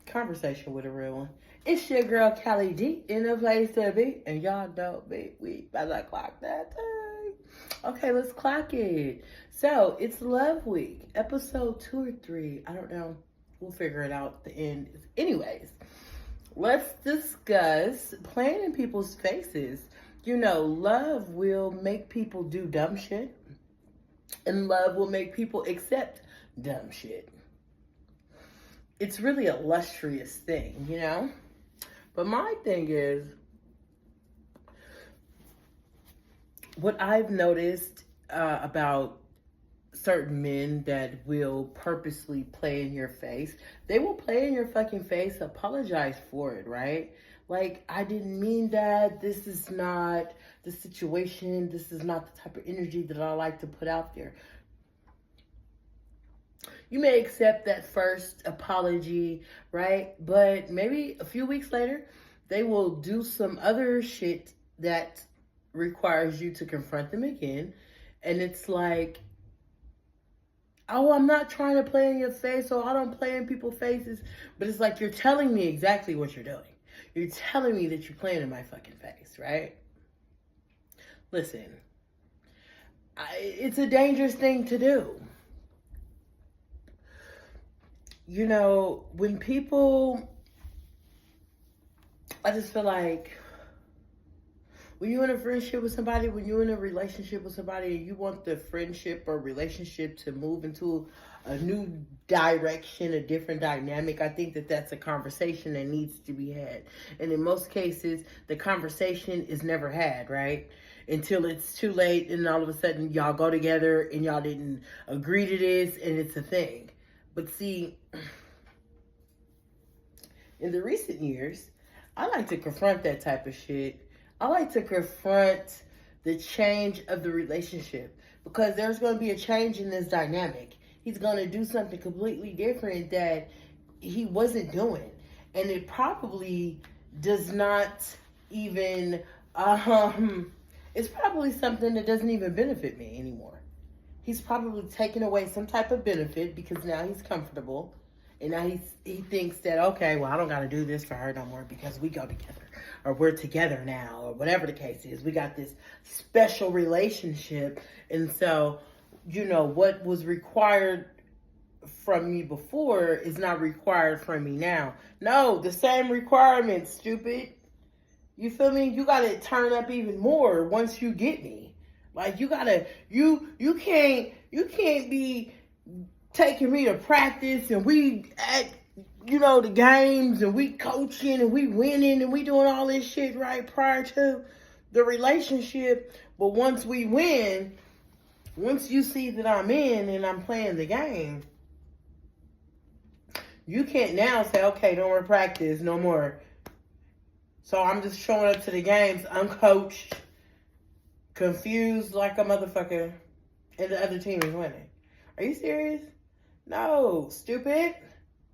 Conversation with a real one. It's your girl Callie D in the place to be, and y'all don't be we better clock that thing. Okay, let's clock it. So it's Love Week, episode 2 or 3. I don't know. We'll figure it out at the end. Anyways, let's discuss playing in people's faces. You know, love will make people do dumb shit, and love will make people accept dumb shit. It's really a lustrous thing, you know? But my thing is, what I've noticed about certain men that will purposely play in your face, they will play in your fucking face, apologize for it, right? Like, I didn't mean that. This is not the situation. This is not the type of energy that I like to put out there. You may accept that first apology, right? But maybe a few weeks later, they will do some other shit that requires you to confront them again. And it's like, oh, I'm not trying to play in your face, or I don't play in people's faces. But it's like, you're telling me exactly what you're doing. You're telling me that you're playing in my fucking face, right? Listen, it's a dangerous thing to do. You know, when people, I just feel like when you're in a friendship with somebody, when you're in a relationship with somebody, and you want the friendship or relationship to move into a new direction, a different dynamic, I think that that's a conversation that needs to be had. And in most cases, the conversation is never had, right? Until it's too late, and all of a sudden y'all go together and y'all didn't agree to this, and it's a thing. But see, in the recent years, I like to confront that type of shit. I like to confront the change of the relationship, because there's going to be a change in this dynamic. He's going to do something completely different that he wasn't doing. And it probably does not even, it's probably something that doesn't even benefit me anymore. He's probably taken away some type of benefit because now he's comfortable. And now he thinks that, okay, well, I don't got to do this for her no more because we go together. Or we're together now, or whatever the case is. We got this special relationship. And so, you know, what was required from me before is not required from me now. No, the same requirements, stupid. You feel me? You got to turn up even more once you get me. Like, you gotta, you can't be taking me to practice and we at, you know, the games and we coaching and we winning and we doing all this shit right prior to the relationship. But once we win, once you see that I'm in and I'm playing the game, you can't now say, okay, no more practice, no more. So I'm just showing up to the games uncoached, confused like a motherfucker, and the other team is winning. Are you serious? No, stupid.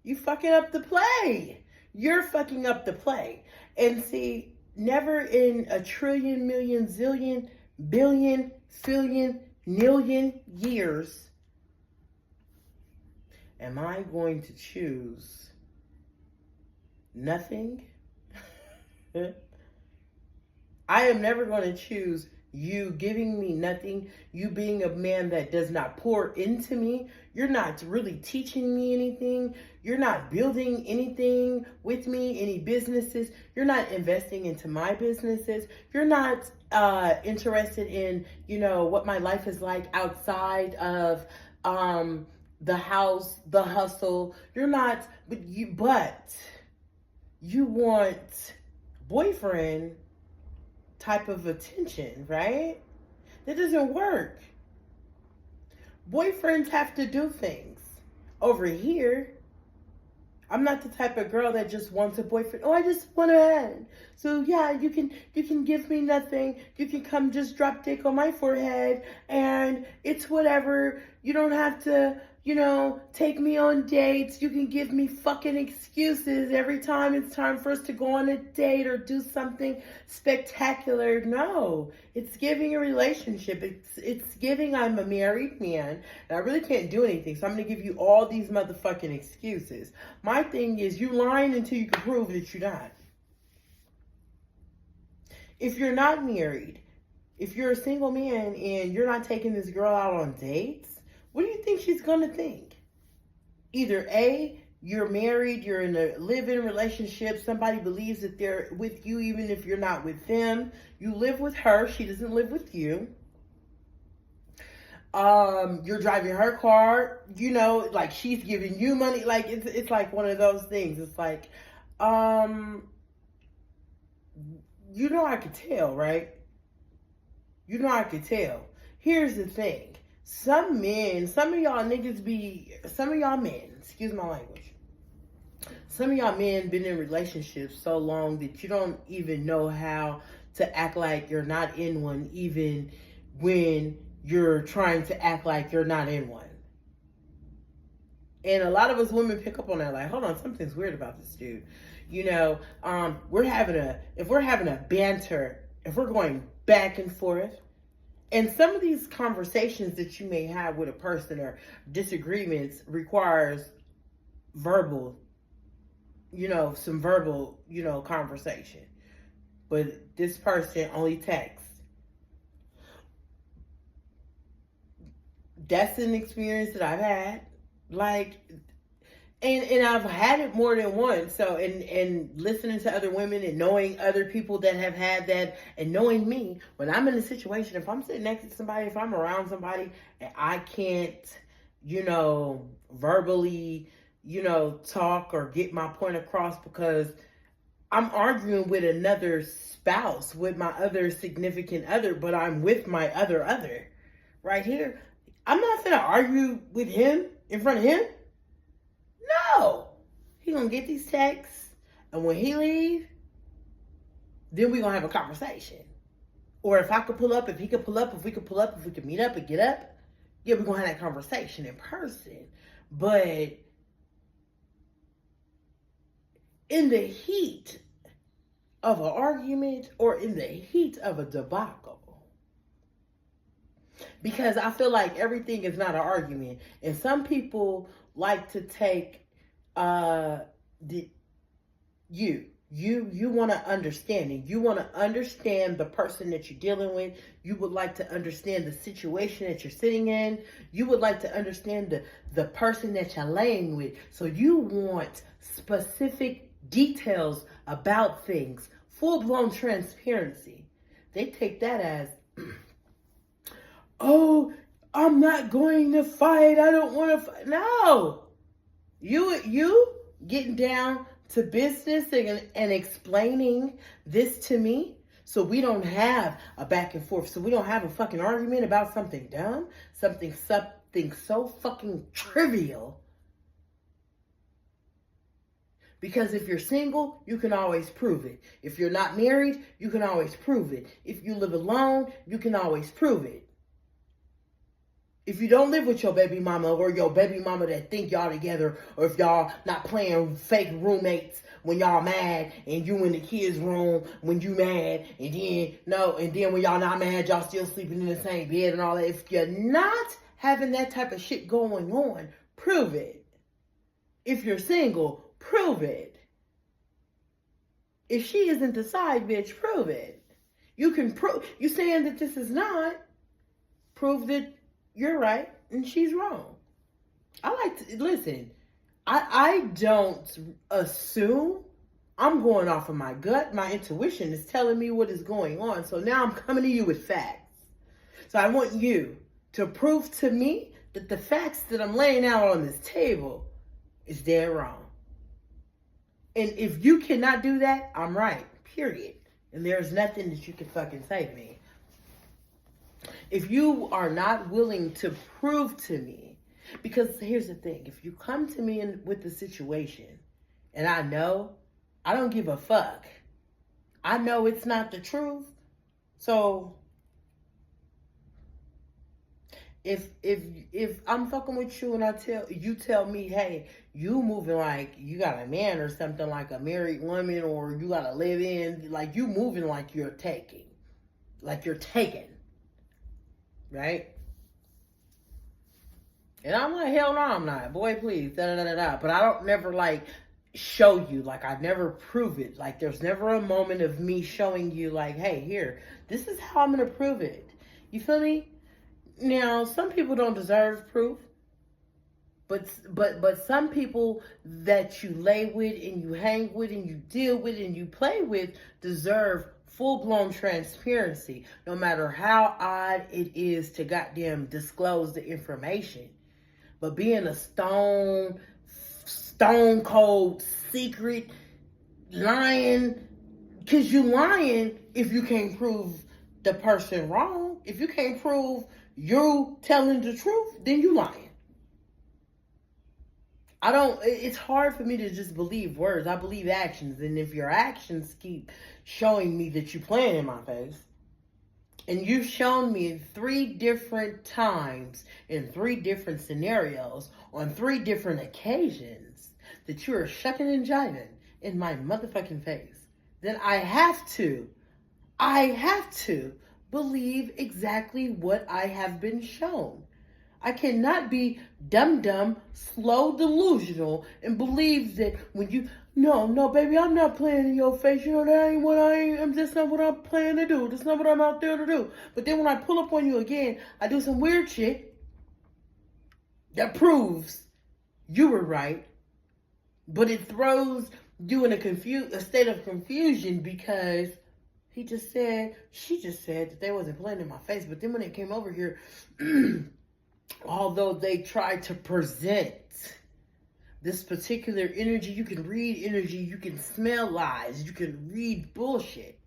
You fucking up the play. You're fucking up the play. And see, never in a trillion, million, zillion, billion, fillion, million years am I going to choose nothing. I am never going to choose you giving me nothing, you being a man that does not pour into me. You're not really teaching me anything. You're not building anything with me, any businesses. You're not investing into my businesses. You're not interested in, you know, what my life is like outside of the house, the hustle. You're not, but you want boyfriend type of attention, right? That doesn't work. Boyfriends have to do things. Over here, I'm not the type of girl that just wants a boyfriend. Oh, I just want a man. So yeah, you can give me nothing. You can come just drop dick on my forehead and it's whatever. You don't have to take me on dates. You can give me fucking excuses every time it's time for us to go on a date or do something spectacular. No, it's giving a relationship. It's giving I'm a married man and I really can't do anything. So I'm going to give you all these motherfucking excuses. My thing is you lying until you can prove that you're not. If you're not married, if you're a single man and you're not taking this girl out on dates, what do you think she's going to think? Either A, you're married, you're in a live-in relationship, somebody believes that they're with you even if you're not with them. You live with her, she doesn't live with you. You're driving her car, like she's giving you money. Like it's like one of those things. It's like, I could tell, right? I could tell. Here's the thing. Some men, some of y'all men, excuse my language. Some of y'all men been in relationships so long that you don't even know how to act like you're not in one, even when you're trying to act like you're not in one. And a lot of us women pick up on that, like, hold on, something's weird about this dude. If we're having a banter, if we're going back and forth, and some of these conversations that you may have with a person or disagreements requires verbal, some verbal, conversation. But this person only texts. That's an experience that I've had. And I've had it more than once. So, and listening to other women and knowing other people that have had that and knowing me, when I'm in a situation, if I'm sitting next to somebody, if I'm around somebody and I can't, verbally, talk or get my point across because I'm arguing with another spouse, with my other significant other, but I'm with my other right here. I'm not going to argue with him in front of him. No, he gonna get these texts, and when he leave, then we gonna have a conversation. Or if I could pull up, if he could pull up, if we could pull up, if we could meet up and get up, yeah, we're gonna have that conversation in person. But in the heat of an argument or in the heat of a debacle, because I feel like everything is not an argument, and some people like to take you want to understand. You want to understand the person that you're dealing with. You would like to understand the situation that you're sitting in. You would like to understand the person that you're laying with. So you want specific details about things, full-blown transparency. They take that as, oh, I'm not going to fight. I don't want to fight. No. You getting down to business and explaining this to me so we don't have a back and forth, so we don't have a fucking argument about something dumb, something so fucking trivial. Because if you're single, you can always prove it. If you're not married, you can always prove it. If you live alone, you can always prove it. If you don't live with your baby mama or your baby mama that think y'all together, or if y'all not playing fake roommates when y'all mad and you in the kids' room when you mad, and then when y'all not mad, y'all still sleeping in the same bed and all that. If you're not having that type of shit going on, prove it. If you're single, prove it. If she isn't the side bitch, prove it. You can prove, you saying that this is not, prove that you're right and she's wrong. I like to listen. I don't assume. I'm going off of my gut. My intuition is telling me what is going on. So now I'm coming to you with facts. So I want you to prove to me that the facts that I'm laying out on this table is dead wrong. And if you cannot do that, I'm right. Period. And there's nothing that you can fucking say to me. If you are not willing to prove to me, because here's the thing, if you come to me with the situation and I don't give a fuck. I know it's not the truth. So If I'm fucking with you and you tell me, hey, you moving like you got a man or something, like a married woman, or you got to live in, like you moving like you're taking, right? And I'm like, hell no, I'm not. Boy, please, da da da da. But I don't never like show you, like I never prove it. Like there's never a moment of me showing you, like, hey, here, this is how I'm gonna prove it. You feel me? Now, some people don't deserve proof, but some people that you lay with and you hang with and you deal with and you play with deserve full-blown transparency, no matter how odd it is to goddamn disclose the information. But being a stone cold secret lying, because you lying if you can't prove the person wrong. If you can't prove you telling the truth, then you lying. It's hard for me to just believe words. I believe actions. And if your actions keep showing me that you're playing in my face, and you've shown me 3 different times, in 3 different scenarios, on 3 different occasions, that you're shucking and jiving in my motherfucking face, then I have to believe exactly what I have been shown. I cannot be dumb, slow, delusional, and believe that when you, no, baby, I'm not playing in your face. You know, that's not what I'm planning to do. That's not what I'm out there to do. But then when I pull up on you again, I do some weird shit that proves you were right, but it throws you in a state of confusion because she just said that they wasn't playing in my face. But then when they came over here, although they tried to present this particular energy, you can read energy, you can smell lies, you can read bullshit.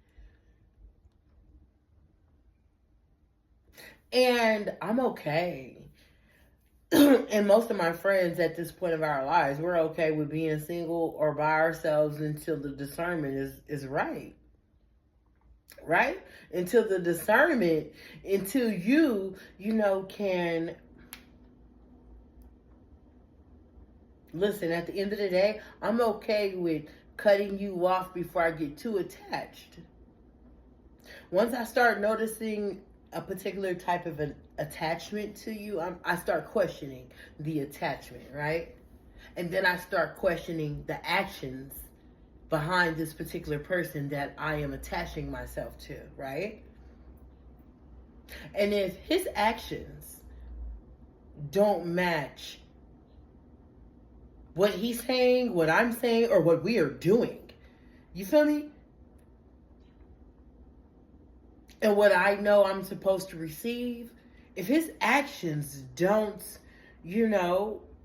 And I'm okay. And most of my friends at this point of our lives, we're okay with being single or by ourselves until the discernment is right. Right? Until you can listen. At the end of the day, I'm okay with cutting you off before I get too attached. Once I start noticing a particular type of an attachment to you, I start questioning the attachment, right? And then I start questioning the actions behind this particular person that I am attaching myself to, right? And if his actions don't match what he's saying, what I'm saying, or what we are doing, you feel me? And what I know I'm supposed to receive, if his actions don't,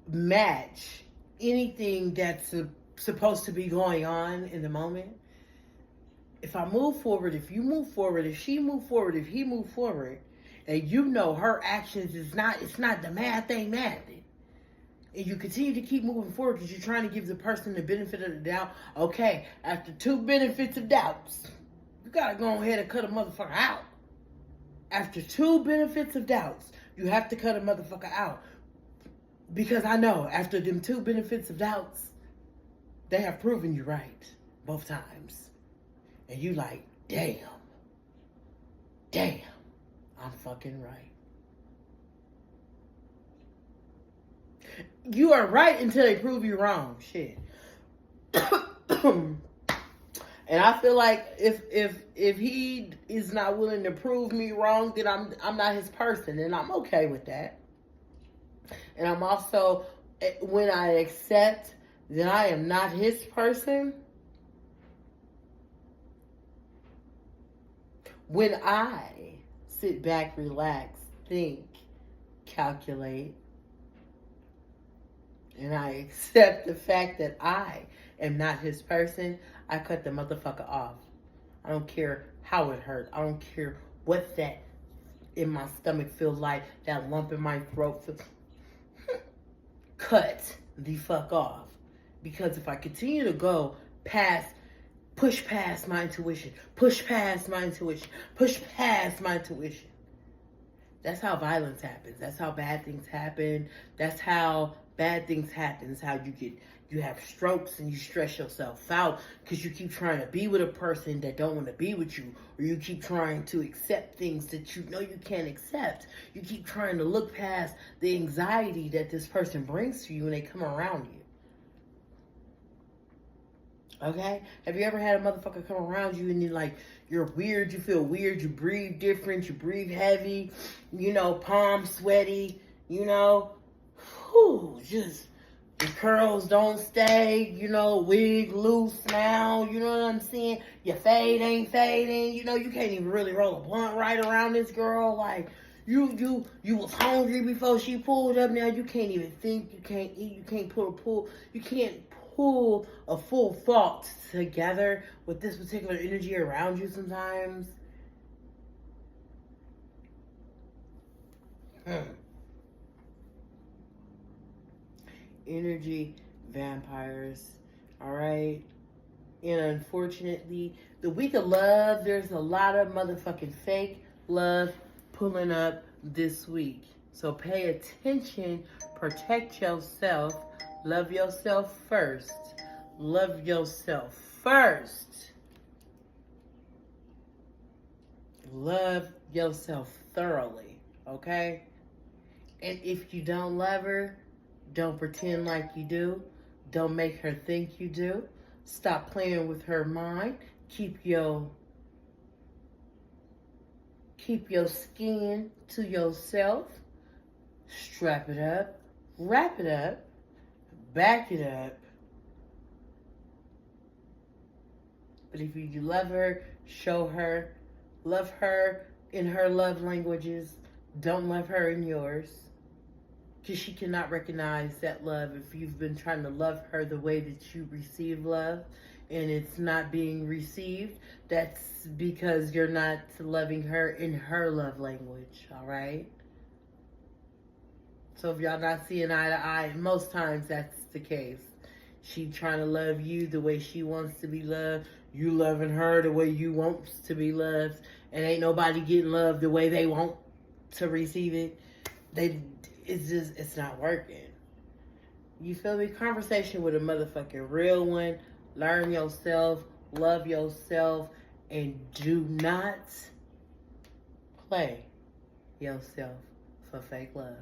match anything that's supposed to be going on in the moment, if I move forward, if you move forward, if she move forward, if he move forward, and her actions it's not the mad thing mathing, and you continue to keep moving forward because you're trying to give the person the benefit of the doubt, okay, after 2 benefits of doubts, you gotta go ahead and cut a motherfucker out. After 2 benefits of doubts, you have to cut a motherfucker out. Because I know after them 2 benefits of doubts, they have proven you right both times. And you like, damn, I'm fucking right. You are right until they prove you wrong. Shit. And I feel like if he is not willing to prove me wrong, then I'm not his person, and I'm okay with that. And I'm also, when I accept that I am not his person, when I sit back, relax, think, calculate, and I accept the fact that I am not his person, I cut the motherfucker off. I don't care how it hurt. I don't care what that in my stomach feels like, that lump in my throat feels. Cut the fuck off. Because if I continue to go push past my intuition, That's how violence happens. That's how bad things happen. That's how bad things happen. It's how you have strokes and you stress yourself out because you keep trying to be with a person that don't want to be with you, or you keep trying to accept things that you know you can't accept. You keep trying to look past the anxiety that this person brings to you when they come around you. Okay? Have you ever had a motherfucker come around you and you're weird, you feel weird, you breathe different, you breathe heavy, palms sweaty, just the curls don't stay, wig loose now, you know what I'm saying? Your fade ain't fading, you can't even really roll a blunt right around this girl. Like, you was hungry before she pulled up. Now you can't even think, you can't eat, you can't you can't pull a full thought together with this particular energy around you sometimes. Energy vampires, all right? And unfortunately, the week of love, there's a lot of motherfucking fake love pulling up this week. So pay attention, protect yourself, love yourself first. Love yourself first. Love yourself thoroughly, okay? And if you don't love her, don't pretend like you do. Don't make her think you do. Stop playing with her mind. Keep your skin to yourself. Strap it up. Wrap it up. Back it up. But if you love her, show her. Love her in her love languages. Don't love her in yours. Because she cannot recognize that love if you've been trying to love her the way that you receive love and it's not being received. That's because you're not loving her in her love language, all right? So if y'all not seeing eye to eye, most times that's the case. She trying to love you the way she wants to be loved. You loving her the way you want to be loved. And ain't nobody getting love the way they want to receive it. It's not working. You feel me? Conversation with a motherfucking real one. Learn yourself, love yourself, and do not play yourself for fake love.